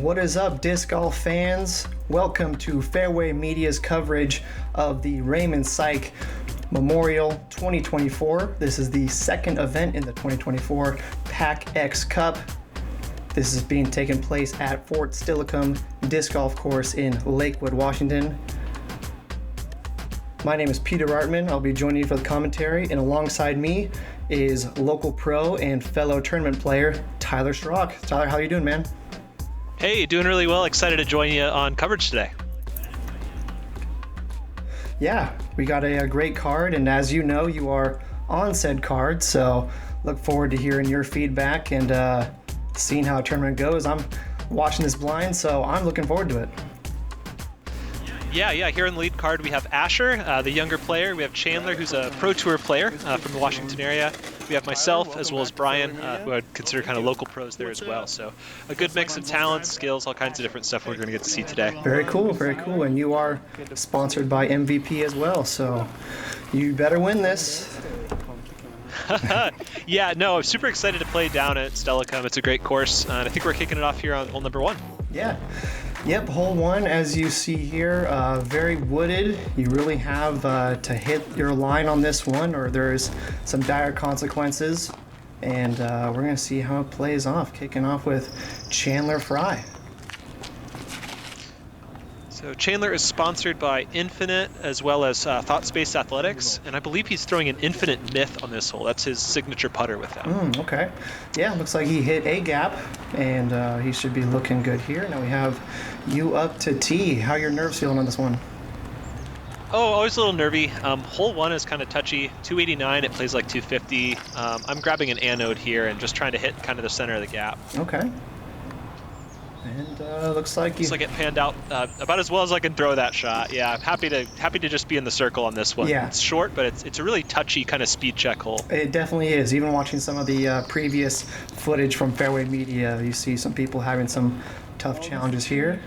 What is up, disc golf fans? Welcome to Fairway Media's coverage of the Raymond Seick Memorial 2024. This is the second event in the 2024 Pac X Cup. This is being taken place at Fort Steilacoom Disc Golf Course in Lakewood, Washington. My name is Peter Artman. I'll be joining you for the commentary, and alongside me is local pro and fellow tournament player Tyler Schrock. Tyler, how you doing, man? Hey, doing really well. Excited to join you on coverage today. Yeah, we got a great card, and as you know, you are on said card, so look forward to hearing your feedback and seeing how a tournament goes. I'm watching this blind, so I'm looking forward to it. Yeah, here in the lead card we have Asher, the younger player. We have Chandler, who's a Pro Tour player from the Washington area. We have myself, as well as Brian, who I'd consider kind of local pros there as well. So a good mix of talents, skills, all kinds of different stuff we're going to get to see today. Very cool, very cool. And you are sponsored by MVP as well, so you better win this. Yeah, no, I'm super excited to play down at Steilacoom. It's a great course, and I think we're kicking it off here on hole number one. Yeah. Yep, hole one, as you see here, very wooded. You really have to hit your line on this one, or there's some dire consequences. And we're going to see how it plays off, kicking off with Chandler Fry. So Chandler is sponsored by Infinite as well as Thought Space Athletics, and I believe he's throwing an Infinite Myth on this hole. That's his signature putter with them. Okay. Yeah, looks like he hit a gap, and he should be looking good here. Now we have you up to tee. How are your nerves feeling on this one? Oh, always a little nervy. Hole one is kind of touchy. 289, it plays like 250. I'm grabbing an anode here and just trying to hit kind of the center of the gap. Okay. And looks like it panned out about as well as I can throw that shot. Yeah, I'm happy to just be in the circle on this one. Yeah. It's short, but it's a really touchy kind of speed check hole. It definitely is. Even watching some of the previous footage from Fairway Media, you see some people having some tough challenges here.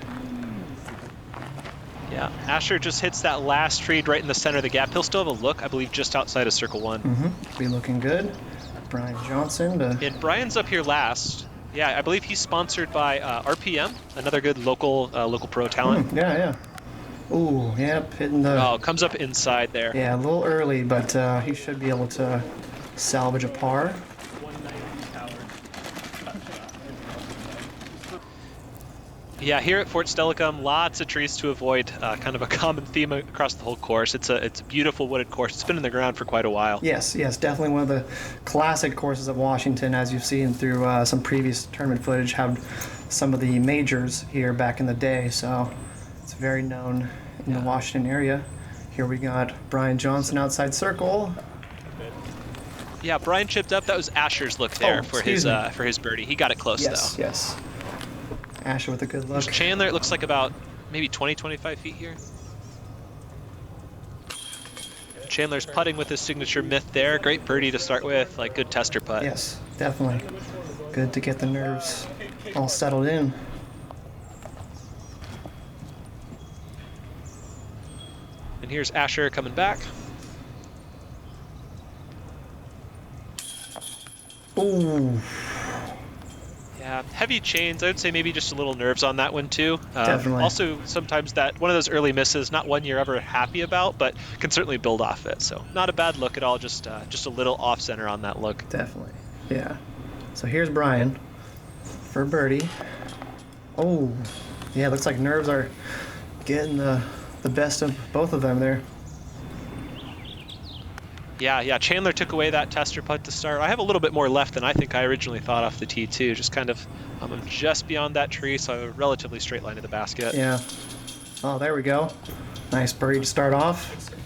Yeah, Asher just hits that last tree right in the center of the gap. He'll still have a look, I believe, just outside of circle one. Be looking good. Brian Johnson. And Brian's up here last. Yeah, I believe he's sponsored by R1P1, another good local pro talent. Yeah. Ooh, yep, hitting the... Oh, comes up inside there. Yeah, a little early, but he should be able to salvage a par. Yeah, here at Fort Steilacoom, lots of trees to avoid, kind of a common theme across the whole course. It's a beautiful wooded course. It's been in the ground for quite a while. Yes, definitely one of the classic courses of Washington, as you've seen through some previous tournament footage, have some of the majors here back in the day, so it's very known in the Washington area. Here we got Brian Johnson outside circle. Yeah, Brian chipped up. That was Asher's look there for his birdie. He got it close though. Yes. Asher with a good look. Chandler, it looks like about maybe 20-25 feet here. Chandler's putting with his signature myth there. Great birdie to start with, like good tester putt. Yes, definitely. Good to get the nerves all settled in. And here's Asher coming back. Ooh. Yeah, heavy chains. I would say maybe just a little nerves on that one too. Definitely. Also, sometimes that one of those early misses, not one you're ever happy about, but can certainly build off it. So not a bad look at all. Just a little off center on that look. Definitely. Yeah. So here's Brian for birdie. Oh, yeah. Looks like nerves are getting the best of both of them there. Yeah, Chandler took away that tester putt to start. I have a little bit more left than I think I originally thought off the tee too. Just kind of, I'm just beyond that tree, so I have a relatively straight line to the basket. Yeah. Oh, there we go. Nice birdie to start off.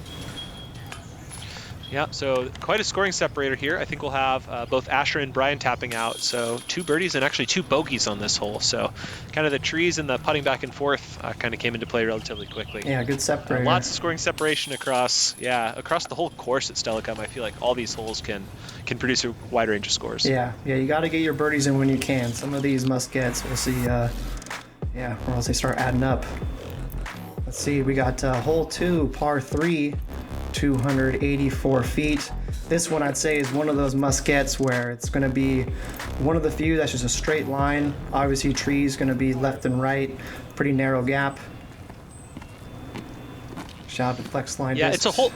Yeah, so quite a scoring separator here. I think we'll have both Asher and Brian tapping out. So 2 birdies and actually 2 bogeys on this hole. So kind of the trees and the putting back and forth kind of came into play relatively quickly. Yeah, good separator. Lots of scoring separation across the whole course at Steilacoom. I feel like all these holes can produce a wide range of scores. Yeah, you got to get your birdies in when you can. Some of these must gets. We'll see. Or else they start adding up. Let's see. We got hole 2, par 3. 284 feet. This one I'd say is one of those must-gets where it's going to be one of the few that's just a straight line. Obviously trees going to be left and right, pretty narrow gap. Shout out to Flex Line. Yeah, discs. it's a whole...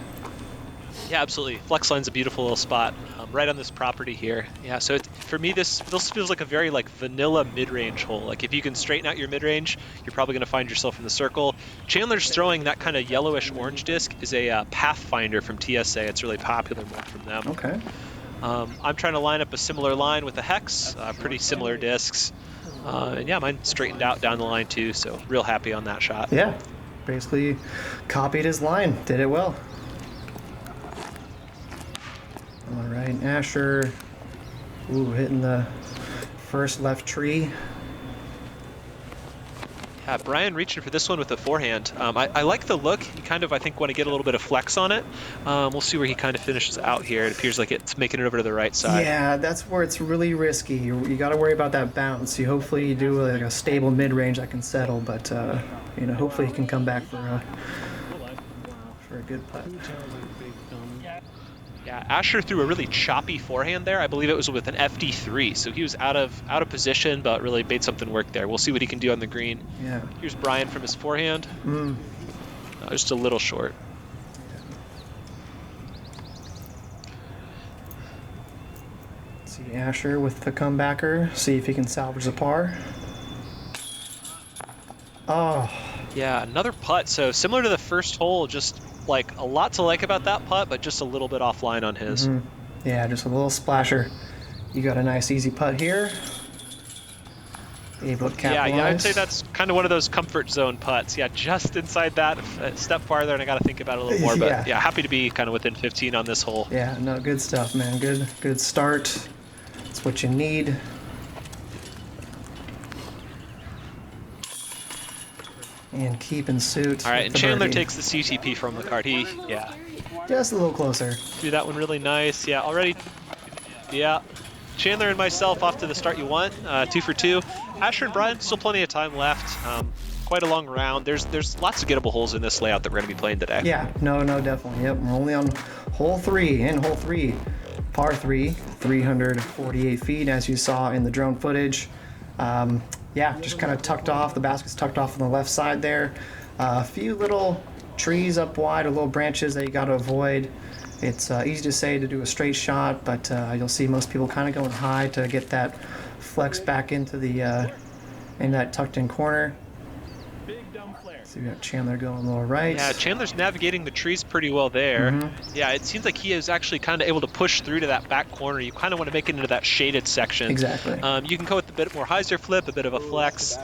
Yeah, absolutely. Flex Line's a beautiful little spot right on this property here. Yeah, so for me, this feels like a very vanilla mid-range hole. Like if you can straighten out your mid-range, you're probably going to find yourself in the circle. Chandler's throwing that kind of yellowish orange disc is a Pathfinder from TSA. It's a really popular one from them. Okay. I'm trying to line up a similar line with a Hex, pretty similar discs. And yeah, mine straightened out down the line too, so real happy on that shot. Yeah, basically copied his line, did it well. All right, Asher, ooh, hitting the first left tree. Yeah, Brian reaching for this one with the forehand. I like the look. You kind of, I think, want to get a little bit of flex on it. We'll see where he kind of finishes out here. It appears like it's making it over to the right side. Yeah, that's where it's really risky. You got to worry about that bounce. Hopefully you do like a stable mid-range that can settle, but hopefully you can come back for a good putt. Yeah, Asher threw a really choppy forehand there. I believe it was with an FD3, so he was out of position, but really made something work there. We'll see what he can do on the green. Yeah. Here's Brian from his forehand. Just a little short. Let's see Asher with the comebacker. See if he can salvage the par. Oh. Yeah, another putt. So similar to the first hole, just a lot to like about that putt, but just a little bit offline on his. Yeah, just a little splasher. You got a nice easy putt here. Able to capitalize. Yeah, I'd say that's kind of one of those comfort zone putts. Yeah, just inside that, a step farther, and I got to think about it a little more. But yeah, happy to be kind of within 15 on this hole. Yeah, no, good stuff, man. Good start. That's what you need. And keep in suit. All right, and Chandler takes the CTP from the card. Yeah. Just a little closer. Do that one really nice. Yeah, already. Yeah. Chandler and myself off to the start you want. 2 for 2. Asher and Brian, still plenty of time left. Quite a long round. There's lots of gettable holes in this layout that we're going to be playing today. Yeah, no, definitely. Yep, we're only on hole 3. And hole 3, par 3, 348 feet, as you saw in the drone footage. Yeah, just kind of tucked off. The basket's tucked off on the left side there. A few little trees up wide, or little branches that you got to avoid. It's easy to say to do a straight shot, but you'll see most people kind of going high to get that flex back into the in that tucked in corner. So we got Chandler going a little right. Yeah, Chandler's navigating the trees pretty well there. Yeah, it seems like he is actually kind of able to push through to that back corner. You kind of want to make it into that shaded section. Exactly. You can go with a bit more hyzer flip, a bit of a flex.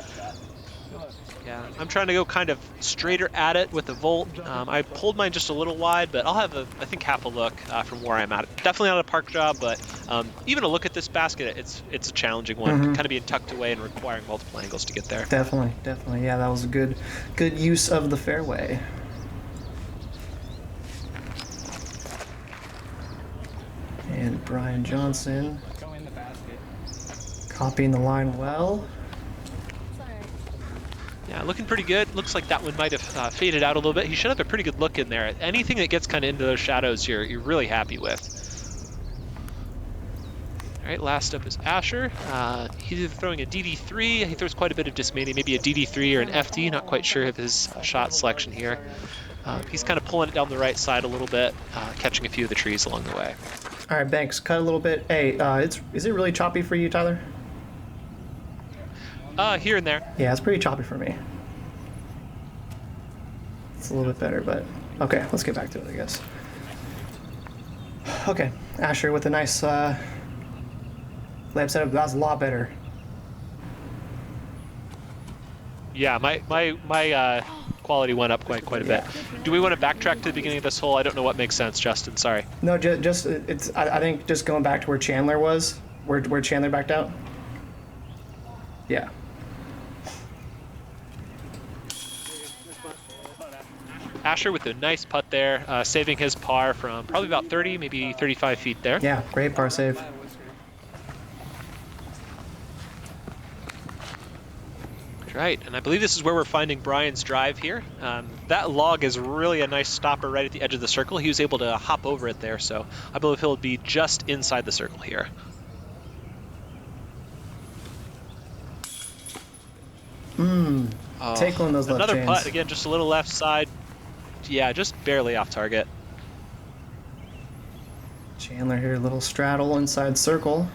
Yeah, I'm trying to go kind of straighter at it with the volt. I pulled mine just a little wide, but I'll have I think half a look from where I'm at. Definitely not a park job, but even a look at this basket, it's a challenging one. Kind of being tucked away and requiring multiple angles to get there. Definitely. Yeah, that was a good use of the fairway. And Brian Johnson copying the line well. Yeah, looking pretty good. Looks like that one might have faded out a little bit. He should have a pretty good look in there. Anything that gets kind of into those shadows, you're really happy with. All right, last up is Asher. He's either throwing a DD3. He throws quite a bit of dismania, maybe a DD3 or an FD. Not quite sure of his shot selection here. He's kind of pulling it down the right side a little bit, catching a few of the trees along the way. All right, Banks, cut a little bit. Hey, is it really choppy for you, Tyler? Here and there. Yeah, it's pretty choppy for me. It's a little bit better, but okay, let's get back to it, I guess. Okay, Asher with a nice layup setup. That was a lot better. Yeah, my quality went up quite a bit. Do we want to backtrack to the beginning of this hole? I don't know what makes sense, Justin. Sorry. No, just it's. I think just going back to where Chandler was, where Chandler backed out. Yeah. Asher with a nice putt there, saving his par from probably about 30, maybe 35 feet there. Yeah, great par save. Right, and I believe this is where we're finding Brian's drive here. That log is really a nice stopper right at the edge of the circle. He was able to hop over it there, so I believe he'll be just inside the circle here. Take one of those left Another chains. putt, again, just a little left side. Yeah, just barely off target. Chandler here, a little straddle inside circle.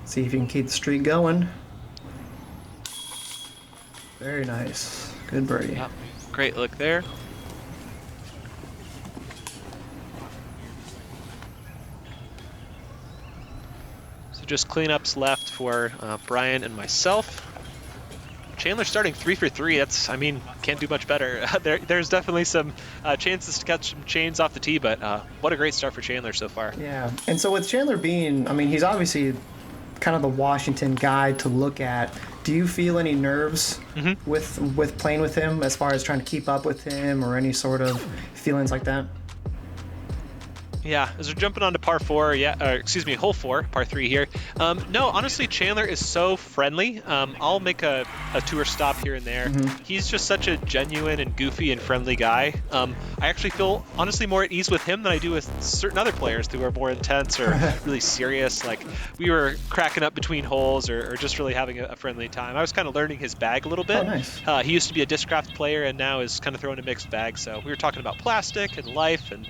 See if you can keep the streak going. Very nice. Good birdie. Yep. Great look there. So just cleanups left for Brian and myself. Chandler starting 3 for 3. That's, I mean, can't do much better. There's definitely some chances to catch some chains off the tee, but what a great start for Chandler so far. Yeah, and so with Chandler being, I mean, he's obviously kind of the Washington guy to look at. Do you feel any nerves with playing with him as far as trying to keep up with him or any sort of feelings like that? Yeah, as we're jumping on to par 4, hole 4, par 3 here. No, honestly, Chandler is so friendly. I'll make a tour stop here and there. He's just such a genuine and goofy and friendly guy. I actually feel, honestly, more at ease with him than I do with certain other players who are more intense or really serious. Like, we were cracking up between holes or just really having a friendly time. I was kind of learning his bag a little bit. Oh, nice. He used to be a discraft player and now is kind of throwing a mixed bag. So we were talking about plastic and life and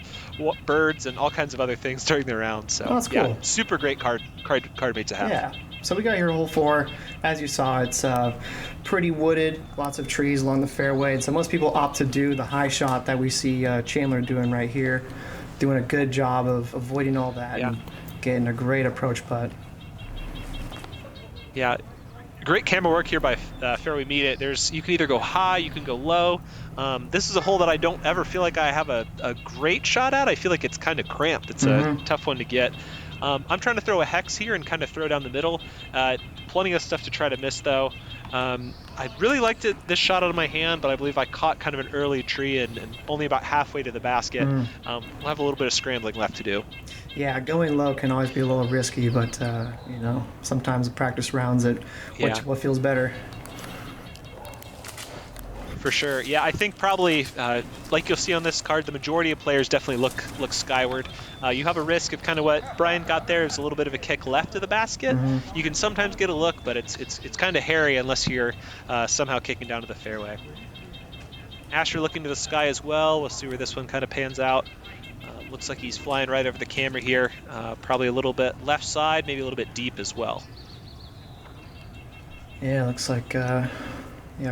birds and all kinds of other things during the round. So that's cool. Yeah, super great card mate to have. Yeah. So we got here hole 4. As you saw, it's pretty wooded, lots of trees along the fairway. And so most people opt to do the high shot that we see Chandler doing right here, doing a good job of avoiding all that and getting a great approach putt. Yeah. Great camera work here by Fairway Media. You can either go high, you can go low. This is a hole that I don't ever feel like I have a great shot at. I feel like it's kind of cramped. It's a tough one to get. I'm trying to throw a hex here and kind of throw down the middle. Plenty of stuff to try to miss, though. I really liked this shot out of my hand, but I believe I caught kind of an early tree and only about halfway to the basket. We'll have a little bit of scrambling left to do. Yeah, going low can always be a little risky, but you know, sometimes the practice rounds it. What feels better. For sure. Yeah, I think probably, like you'll see on this card, the majority of players definitely look skyward. You have a risk of kind of what Brian got there is a little bit of a kick left of the basket. You can sometimes get a look, but it's kind of hairy unless you're somehow kicking down to the fairway. Asher looking to the sky as well. We'll see where this one kind of pans out. Looks like he's flying right over the camera here. Probably a little bit left side, maybe a little bit deep as well. Yeah, looks like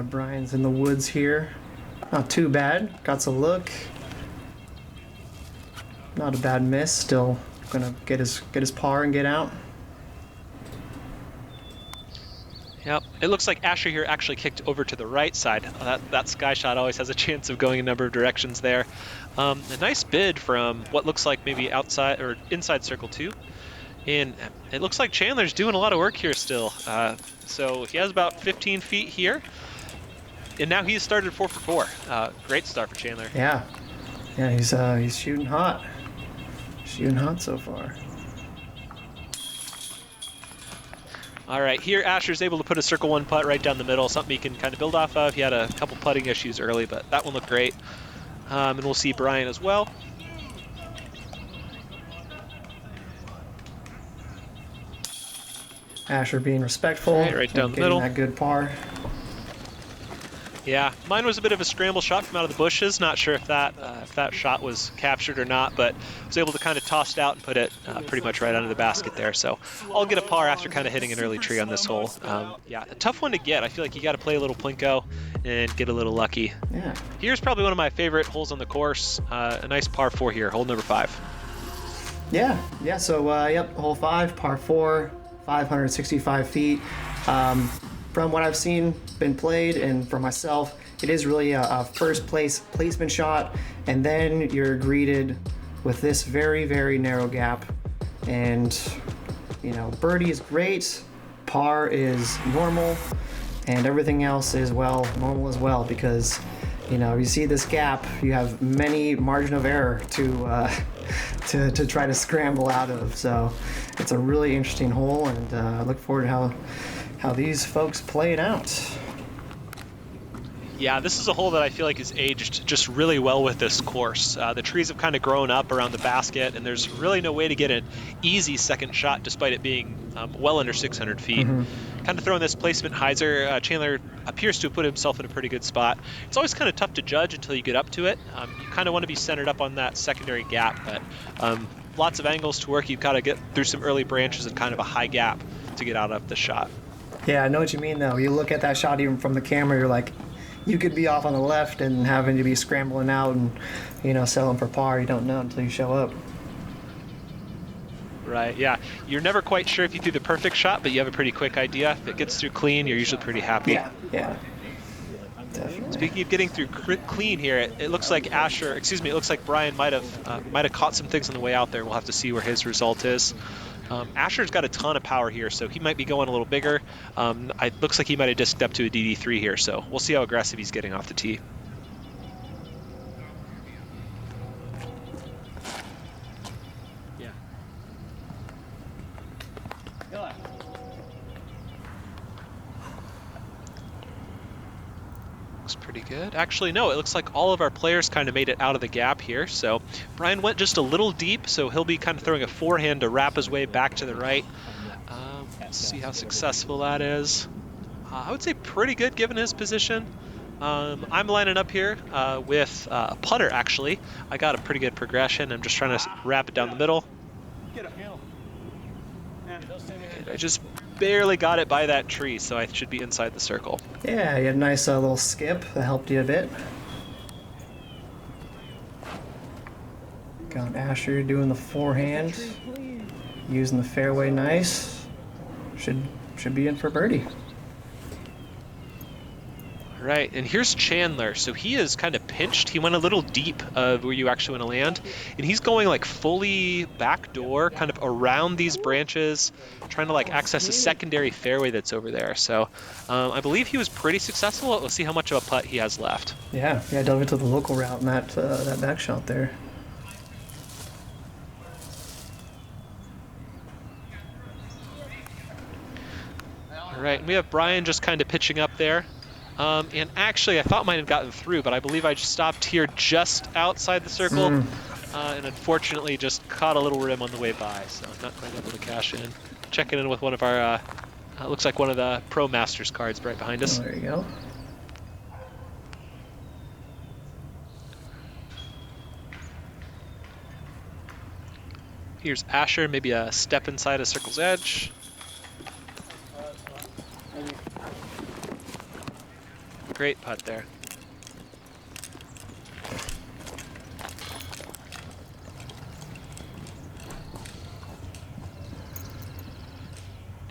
Brian's in the woods here. Not too bad. Got some look. Not a bad miss. Still gonna get his par and get out. Yep. It looks like Asher here actually kicked over to the right side. That sky shot always has a chance of going a number of directions there. A nice bid from what looks like maybe outside or inside circle 2. And it looks like Chandler's doing a lot of work here still. So he has about 15 feet here. And now he's started 4 for 4. Great start for Chandler. Yeah, he's shooting hot. Shooting hot so far. All right, here Asher's able to put a circle 1 putt right down the middle, something he can kind of build off of. He had a couple putting issues early, but that one looked great. And we'll see Brian as well. Asher being respectful. Right down the middle. That good par. Yeah, mine was a bit of a scramble shot from out of the bushes. Not sure if that shot was captured or not, but was able to kind of toss it out and put it pretty much right under the basket there. So I'll get a par after kind of hitting an early tree on this hole. Yeah, a tough one to get. I feel like you got to play a little plinko and get a little lucky. Yeah. Here's probably one of my favorite holes on the course. A nice par 4 here, hole number 5. Yeah. So hole 5, par 4, 565 feet. From what I've seen, been played, and for myself, it is really a first place placement shot, and then you're greeted with this very, very narrow gap. And, you know, birdie is great, par is normal, and everything else is, well, normal as well, because, you know, you see this gap, you have many margin of error to try to scramble out of. So it's a really interesting hole, and I look forward to how these folks play it out. Yeah, this is a hole that I feel like is aged just really well with this course. The trees have kind of grown up around the basket, and there's really no way to get an easy second shot despite it being well under 600 feet. Kind of throwing this placement hyzer, Chandler appears to have put himself in a pretty good spot. It's always kind of tough to judge until you get up to it. You kind of want to be centered up on that secondary gap, but lots of angles to work. You've got to get through some early branches and kind of a high gap to get out of the shot. Yeah, I know what you mean, though. You look at that shot even from the camera, you're like, you could be off on the left and having to be scrambling out and, you know, selling for par. You don't know until you show up. Right, yeah. You're never quite sure if you threw the perfect shot, but you have a pretty quick idea. If it gets through clean, you're usually pretty happy. Yeah. Definitely. Speaking of getting through clean here, it looks like it looks like Brian might have caught some things on the way out there. We'll have to see where his result is. Asher's got a ton of power here, so he might be going a little bigger. It looks like he might have disked up to a DD3 here, so we'll see how aggressive he's getting off the tee. Yeah. Looks pretty good. Actually, no, it looks like all of our players kind of made it out of the gap here. So Brian went just a little deep, so he'll be kind of throwing a forehand to wrap his way back to the right. Let's see how successful that is. I would say pretty good given his position. I'm lining up here with a putter, actually. I got a pretty good progression. I'm just trying to wrap it down the middle. And I just barely got it by that tree, so I should be inside the circle. Yeah, you had a nice little skip that helped you a bit. Got Asher doing the forehand, using the fairway nice. Should be in for birdie. Right, and here's Chandler. So he is kind of pinched. He went a little deep where you actually want to land, and he's going like fully backdoor, kind of around these branches, trying to like access a secondary fairway that's over there. So I believe he was pretty successful. Let's see how much of a putt he has left. Yeah, dove into the local route in that back shot there. All right, and we have Brian just kind of pitching up there. And actually, I thought mine had gotten through, but I believe I just stopped here just outside the circle, and unfortunately just caught a little rim on the way by, so not quite able to cash in. Checking in with one of our, looks like one of the Pro Masters cards right behind us. Oh, there you go. Here's Asher, maybe a step inside a circle's edge. Great putt there.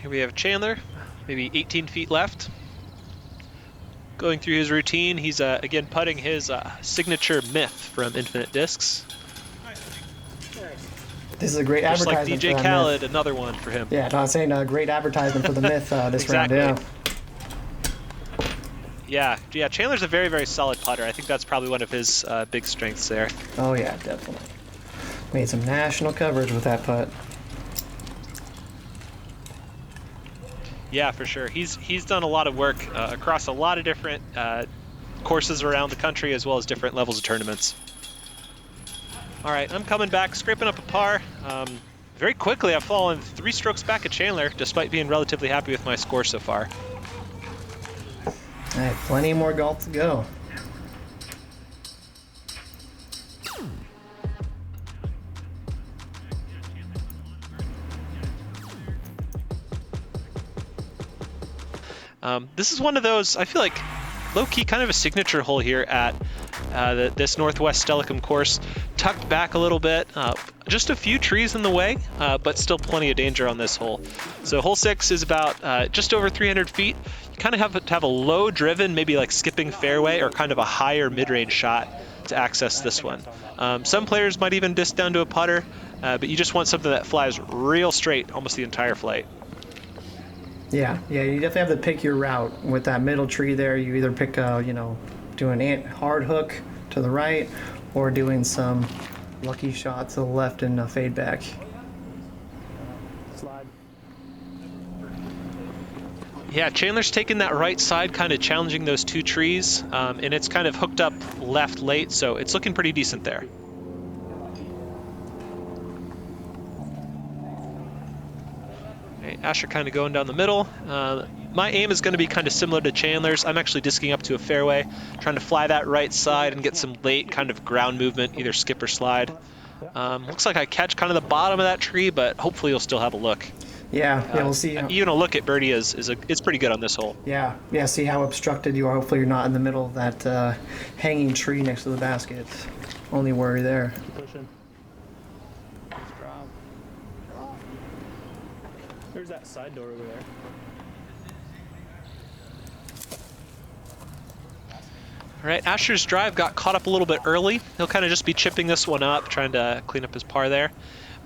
Here we have Chandler, maybe 18 feet left. Going through his routine, he's again putting his signature myth from Infinite Discs. This is a great Just like advertisement. DJ Khaled, another one for him. Yeah, no, I'm saying a great advertisement for the myth this Exactly. round. Yeah, Chandler's a very, very solid putter. I think that's probably one of his big strengths there. Oh yeah, definitely. Made some national coverage with that putt. Yeah, for sure. He's done a lot of work across a lot of different courses around the country, as well as different levels of tournaments. All right, I'm coming back, scraping up a par. Very quickly, I've fallen 3 strokes back at Chandler, despite being relatively happy with my score so far. All right, plenty more golf to go. This is one of those, I feel like, low-key kind of a signature hole here at this Northwest Steilacoom course. Tucked back a little bit, just a few trees in the way, but still plenty of danger on this hole. So hole 6 is about just over 300 feet. You kind of have to have a low-driven, maybe like skipping fairway, or kind of a higher mid-range shot to access this one. Some players might even disc down to a putter, but you just want something that flies real straight almost the entire flight. Yeah, you definitely have to pick your route. With that middle tree there, you either pick, doing a hard hook to the right, or doing some lucky shot to the left and fade back. Yeah, Chandler's taking that right side, kind of challenging those two trees, and it's kind of hooked up left late, so it's looking pretty decent there. Okay, Asher kind of going down the middle. My aim is going to be kind of similar to Chandler's. I'm actually disking up to a fairway, trying to fly that right side and get some late kind of ground movement, either skip or slide. Looks like I catch kind of the bottom of that tree, but hopefully you'll still have a look. Yeah, we'll see. Even a look at birdie it's pretty good on this hole. Yeah, see how obstructed you are. Hopefully you're not in the middle of that hanging tree next to the basket. Only worry there. Keep pushing. Nice drop. There's that side door over there. All right, Asher's drive got caught up a little bit early. He'll kind of just be chipping this one up, trying to clean up his par there.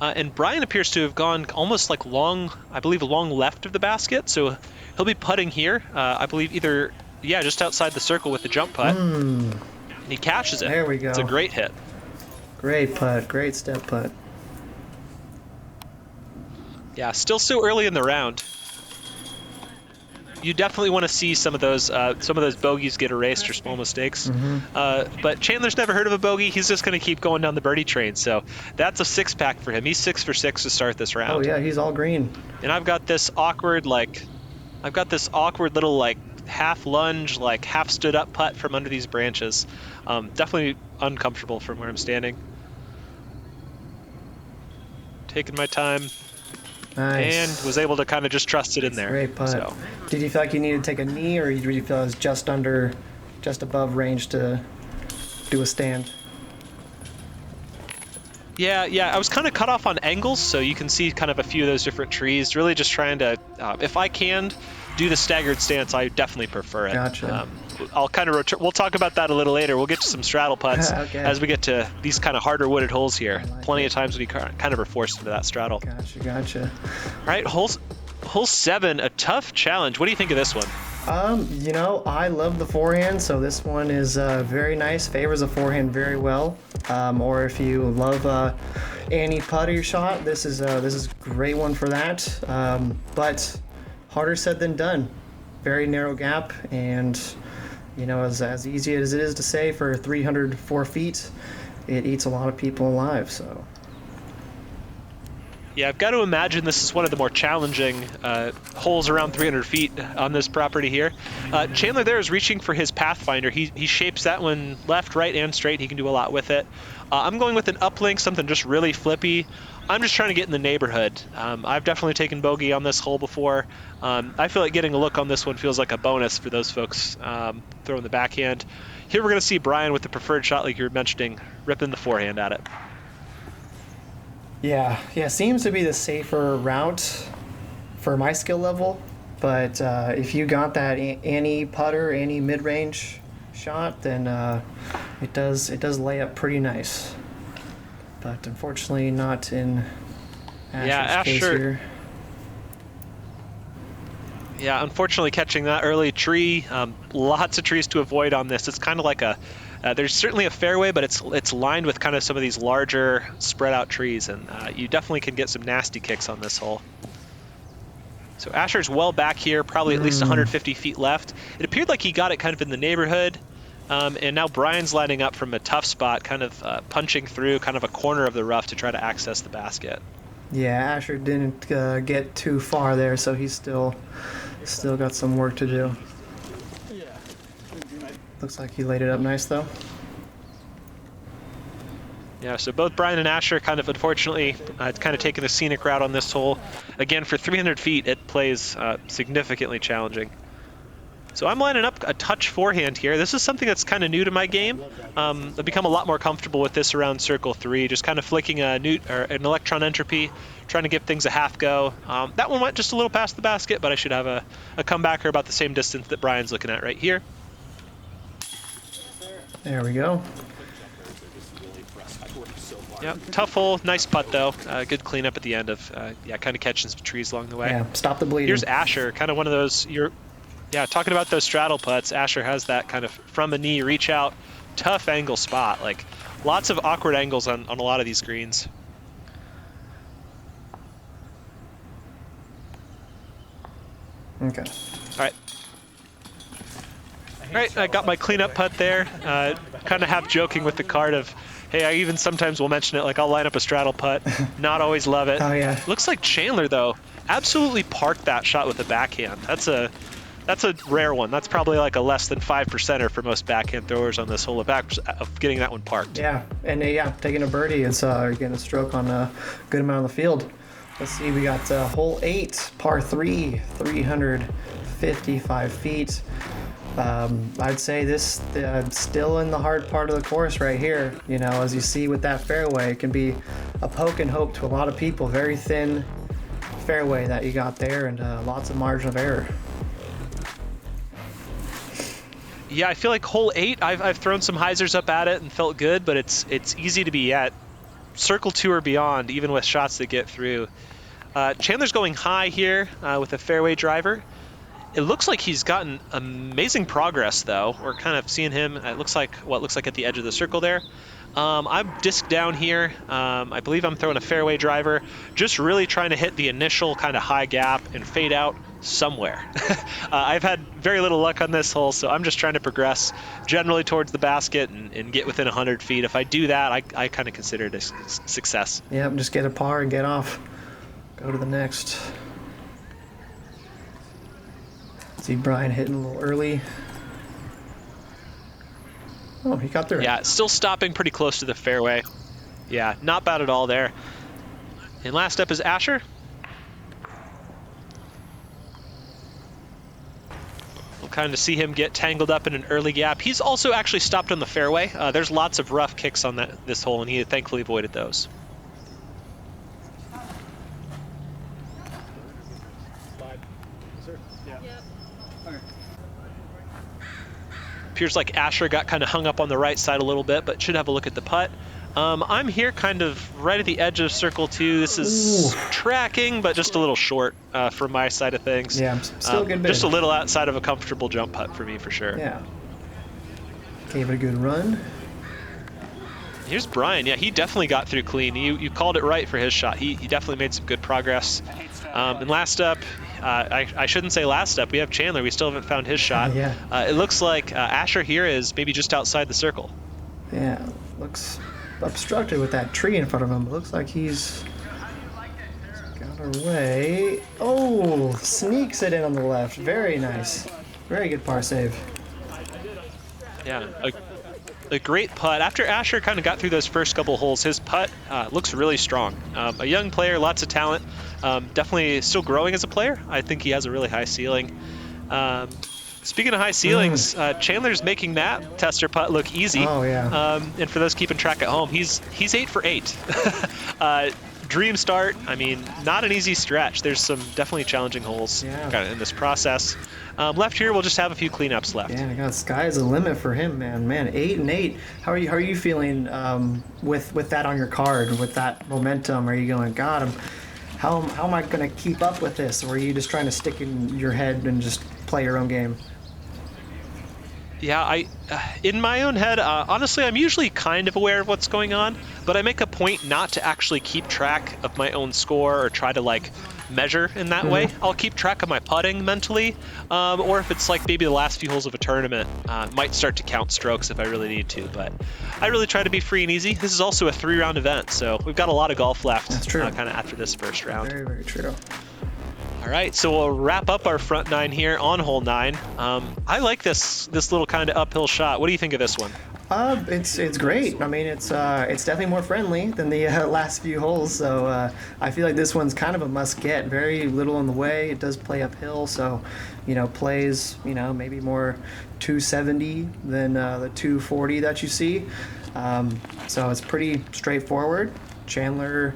And Brian appears to have gone almost like long, I believe, long left of the basket. So he'll be putting here, I believe either, yeah, just outside the circle with the jump putt. And he catches it. There we go. It's a great hit. Great putt, great step putt. Yeah, still so early in the round. You definitely want to see some of those bogeys get erased or small mistakes. But Chandler's never heard of a bogey. He's just going to keep going down the birdie train. So that's a 6-pack for him. He's 6 for 6 to start this round. Oh yeah, he's all green. And I've got this awkward little like half lunge, like half stood up putt from under these branches. Definitely uncomfortable from where I'm standing. Taking my time. Nice. And was able to kind of just trust it in there. Great putt. So. Did you feel like you needed to take a knee, or did you feel it was just above range to do a stand? Yeah, I was kind of cut off on angles, so you can see kind of a few of those different trees. Really just trying to, if I can do the staggered stance, I definitely prefer it. Gotcha. I'll kind of we'll talk about that a little later. We'll get to some straddle putts Okay. as we get to these kind of harder wooded holes here. like Plenty of times when you kind of are forced into that straddle. Gotcha. All right, hole 7, a tough challenge. What do you think of this one? You know, I love the forehand, so this one is very nice. Favors the forehand very well. Or if you love any putter shot, this is a great one for that. But harder said than done. Very narrow gap, and you know, as easy as it is to say, for 304 feet, it eats a lot of people alive. So. Yeah, I've got to imagine this is one of the more challenging holes around 300 feet on this property here. Chandler there is reaching for his Pathfinder. He shapes that one left, right, and straight. He can do a lot with it. I'm going with an uplink, something just really flippy. I'm just trying to get in the neighborhood. I've definitely taken bogey on this hole before. I feel like getting a look on this one feels like a bonus for those folks throwing the backhand. Here we're going to see Brian with the preferred shot, like you were mentioning, ripping the forehand at it. Yeah, seems to be the safer route for my skill level. But if you got that any putter, any mid-range shot, then it does lay up pretty nice. But unfortunately, not in Asher's case here. Yeah, unfortunately, catching that early tree. Lots of trees to avoid on this. It's kind of like there's certainly a fairway, but it's lined with kind of some of these larger spread out trees, and you definitely can get some nasty kicks on this hole. So Asher's well back here, probably at least 150 feet left. It appeared like he got it kind of in the neighborhood, and now Brian's lining up from a tough spot, kind of punching through kind of a corner of the rough to try to access the basket. Yeah, Asher didn't get too far there, so he's still got some work to do. Looks like he laid it up nice, though. Yeah, so both Brian and Asher kind of, unfortunately, kind of taking a scenic route on this hole. Again, for 300 feet, it plays significantly challenging. So I'm lining up a touch forehand here. This is something that's kind of new to my game. I've become a lot more comfortable with this around circle 3, just kind of flicking an electron entropy, trying to give things a half go. That one went just a little past the basket, but I should have a comebacker about the same distance that Brian's looking at right here. There we go. Yep, tough hole, nice putt though. Good cleanup at the end of, kind of catching some trees along the way. Yeah, stop the bleeding. Here's Asher, kind of one of those, talking about those straddle putts. Asher has that kind of from a knee reach out, tough angle spot. Like lots of awkward angles on a lot of these greens. Okay. right. All right, I got my cleanup putt there. Kind of half joking with the card of, hey, I even sometimes will mention it, like I'll line up a straddle putt, not always love it. Oh, yeah. Looks like Chandler, though, absolutely parked that shot with a backhand. That's a rare one. That's probably like a less than 5%er for most backhand throwers on this hole of getting that one parked. Yeah, and yeah, taking a birdie, it's getting a stroke on a good amount of the field. Let's see, we got hole 8, par 3, 355 feet. I'd say this still in the hard part of the course right here. You know, as you see with that fairway, it can be a poke and hope to a lot of people. Very thin fairway that you got there, and lots of margin of error. Yeah, I feel like hole 8, I've thrown some hyzers up at it and felt good, but it's easy to be at circle 2 or beyond, even with shots that get through. Chandler's going high here with a fairway driver. It looks like he's gotten amazing progress, though. We're kind of seeing him, it looks like what looks like at the edge of the circle there. I'm disc down here. I believe I'm throwing a fairway driver, just really trying to hit the initial kind of high gap and fade out somewhere. I've had very little luck on this hole, so I'm just trying to progress generally towards the basket and get within 100 feet. If I do that, I kind of consider it a success. Yep, just get a par and get off. Go to the next. See Brian hitting a little early. Oh, he got through. Yeah, still stopping pretty close to the fairway. Yeah, not bad at all there. And last up is Asher. We'll kind of see him get tangled up in an early gap. He's also actually stopped on the fairway. There's lots of rough kicks on this hole, and he thankfully avoided those. Appears like Asher got kind of hung up on the right side a little bit, but should have a look at the putt. I'm here kind of right at the edge of circle 2. This is tracking, but just a little short from my side of things. Yeah, still a good bit. Just a little outside of a comfortable jump putt for me, for sure. Yeah. Gave it a good run. Here's Brian. Yeah, he definitely got through clean. You called it right for his shot. He definitely made some good progress. And last up, I shouldn't say last up. We have Chandler. We still haven't found his shot. Yeah. It looks like Asher here is maybe just outside the circle. Yeah, looks obstructed with that tree in front of him. It looks like he's got away. Oh, sneaks it in on the left. Very nice. Very good par save. Yeah, a great putt. After Asher kind of got through those first couple holes, his putt looks really strong. A young player, lots of talent. Definitely still growing as a player. I think he has a really high ceiling. Speaking of high ceilings, Chandler's making that tester putt look easy. Oh, yeah. And for those keeping track at home, he's 8 for 8. Dream start. I mean, not an easy stretch. There's some definitely challenging holes kind of in this process. Left here, we'll just have a few cleanups left. Yeah, God, sky's the limit for him, man. Man, 8 and 8. How are you feeling with that on your card, with that momentum? Are you going, God, how am I going to keep up with this? Or are you just trying to stick in your head and just play your own game? Yeah, in my own head, honestly, I'm usually kind of aware of what's going on, but I make a point not to actually keep track of my own score or try to like measure in that way. I'll keep track of my putting mentally, or if it's like maybe the last few holes of a tournament, might start to count strokes if I really need to, but I really try to be free and easy. This is also a 3-round event, so we've got a lot of golf left. That's true. Kind of after this first round. Very, very true. All right, so we'll wrap up our front 9 here on hole 9. I like this little kind of uphill shot. What do you think of this one? It's great. I mean, it's definitely more friendly than the last few holes. So I feel like this one's kind of a must get. Very little in the way. It does play uphill, so plays maybe more 270 than the 240 that you see. So it's pretty straightforward. Chandler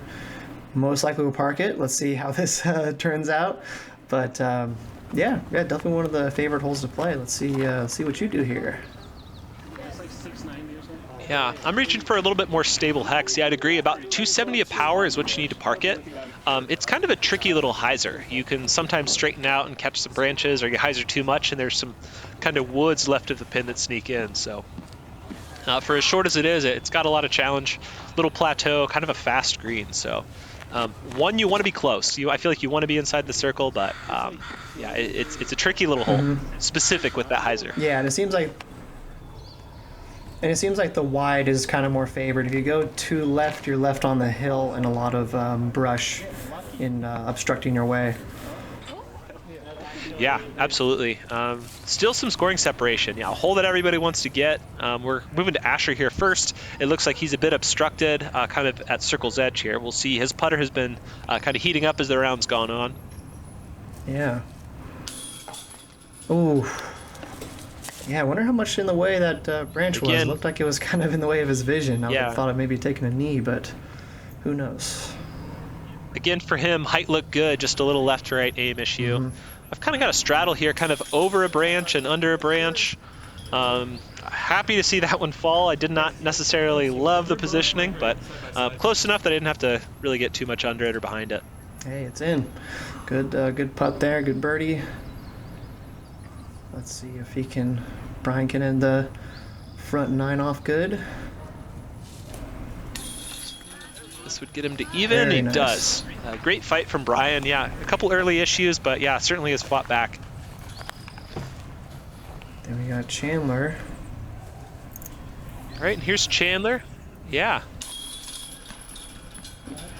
most likely will park it. Let's see how this turns out. But yeah, definitely one of the favorite holes to play. Let's see what you do here. Yeah, I'm reaching for a little bit more stable hex. Yeah, I'd agree. About 270 of power is what you need to park it. It's kind of a tricky little hyzer. You can sometimes straighten out and catch some branches, or you hyzer too much, and there's some kind of woods left of the pin that sneak in. So for as short as it is, it's got a lot of challenge. Little plateau, kind of a fast green. So One, you want to be close. I feel like you want to be inside the circle, but yeah, it's a tricky little hole, specific with that hyzer. Yeah, and it seems like the wide is kind of more favored. If you go to left, you're left on the hill and a lot of brush in obstructing your way. Yeah, absolutely. Still some scoring separation. Yeah, a hole that everybody wants to get. We're moving to Asher here first. It looks like he's a bit obstructed, kind of at circle's edge here. We'll see his putter has been kind of heating up as the round's gone on. Yeah. Ooh. Yeah, I wonder how much in the way that branch was. It looked like it was kind of in the way of his vision. I would have thought of maybe taking a knee, but who knows? Again, for him, height looked good, just a little left to right aim issue. I've kind of got a straddle here, kind of over a branch and under a branch. Happy to see that one fall. I did not necessarily love the positioning, but close enough that I didn't have to really get too much under it or behind it. Hey, it's in. Good putt there, good birdie. Let's see if Brian can end the front 9 off good. This would get him to even. He does. Great fight from Brian. Yeah, a couple early issues, but yeah, certainly has fought back. Then we got Chandler. All right, and here's Chandler. Yeah.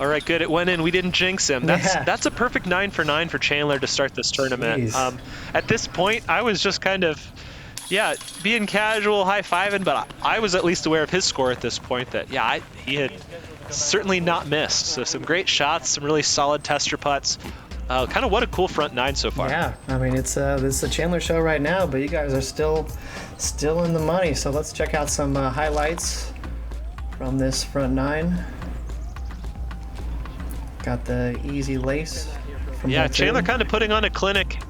All right, good. It went in. We didn't jinx him. That's a perfect 9 for 9 for Chandler to start this tournament. At this point, I was just kind of, being casual, high-fiving, but I was at least aware of his score at this point that, he had certainly not missed. So some great shots, some really solid tester putts. Kind of what a cool front 9 so far. Yeah, I mean, it's the Chandler show right now, but you guys are still in the money. So let's check out some highlights from this front 9. Got the easy lace. Yeah, Chandler kind of putting on a clinic.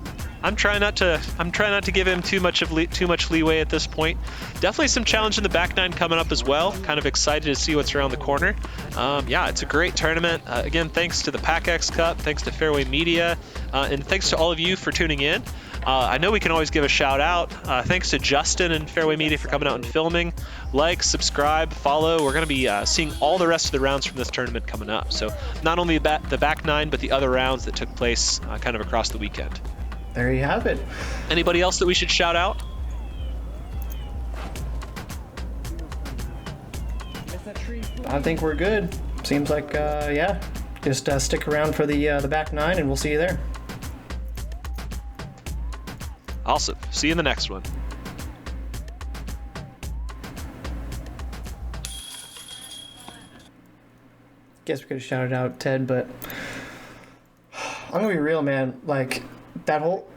I'm trying not to give him too much leeway at this point. Definitely some challenge in the back 9 coming up as well. Kind of excited to see what's around the corner. Yeah, it's a great tournament. Again, thanks to the PAC-X Cup, thanks to Fairway Media, and thanks to all of you for tuning in. I know we can always give a shout out. Thanks to Justin and Fairway Media for coming out and filming. Like, subscribe, follow. We're going to be seeing all the rest of the rounds from this tournament coming up. So not only the back 9, but the other rounds that took place kind of across the weekend. There you have it. Anybody else that we should shout out? I think we're good. Seems like, just stick around for the back 9 and we'll see you there. Awesome. See you in the next one. Guess we could have shouted out Ted, but I'm gonna be real, man. Like that whole